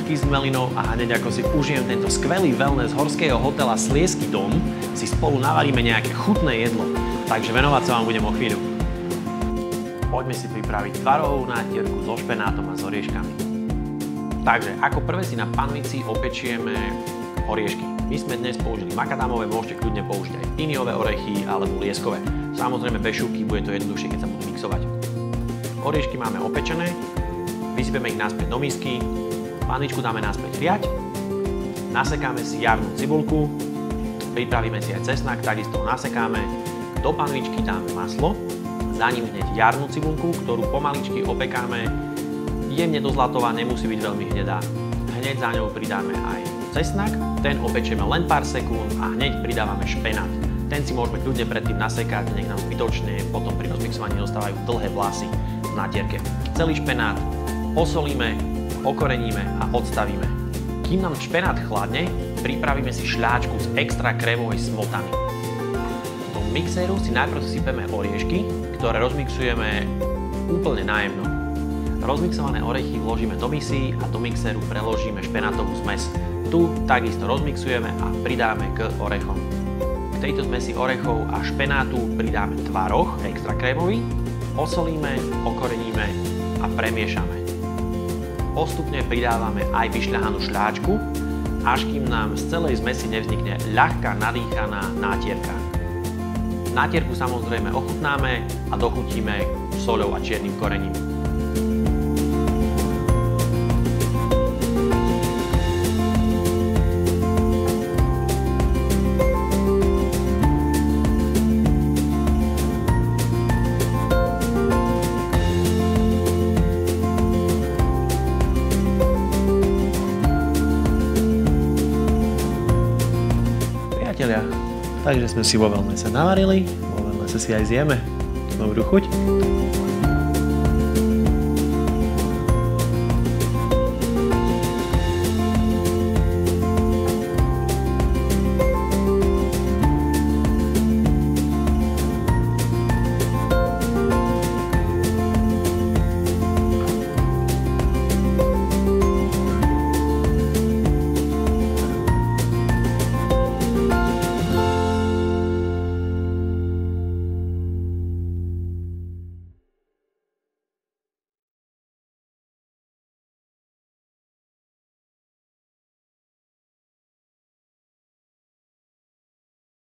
bešuky s melinou a hneď ako si užijem tento skvelý wellness horského hotela Sliesky dom, si spolu navaríme nejaké chutné jedlo. Takže venovať sa vám budem o chvíľu. Poďme si pripraviť tvarohovú nátierku so špenátom a s orieškami. Takže ako prvé si na panvici opečieme oriešky. My sme dnes použili makadámové, môžete kľudne použiť aj tíniové orechy alebo lieskové. Samozrejme bez šupky, bude to jednoduchšie, keď sa budú mixovať. Oriešky máme opečené, vysypeme ich naspäť do misky, panvičku dáme naspäť hriať, nasekáme si jarnú cibulku, pripravíme si aj cesnak, takisto ho nasekáme, do panvičky dáme maslo, za ním hneď jarnú cibulku, ktorú pomaličky opekáme, jemne do zlatová, nemusí byť veľmi hnedá. Hneď za ňou pridáme aj cesnak, ten opečieme len pár sekúnd a hneď pridávame špenát. Ten si môžeme kľudne predtým nasekať, nech nám zbytočne potom pri rozmixovaní dostávajú dlhé vlasy v nátierke. Celý špenát osolíme, okoreníme a odstavíme. Kým nám špenát chladne, pripravíme si šľáčku z extra krémovej smotany. Do mixéru si najprv sypeme oriešky, ktoré rozmixujeme úplne nájemno. Rozmixované orechy vložíme do misy a do mixéru preložíme špenátovú zmes. Tu takisto rozmixujeme a pridáme k orechom. K tejto zmesi orechov a špenátu pridáme tvaroh, extra krémový, osolíme, okoreníme a premiešame. Postupne pridávame aj vyšľahanú šľáčku, až kým nám z celej zmesi nevznikne ľahká nadýchaná nátierka. Nátierku samozrejme ochutnáme a dochutíme soľou a čiernym korením. Takže sme si vo wellnesse navarili, vo wellnesse si aj zjeme. Dobrú chuť.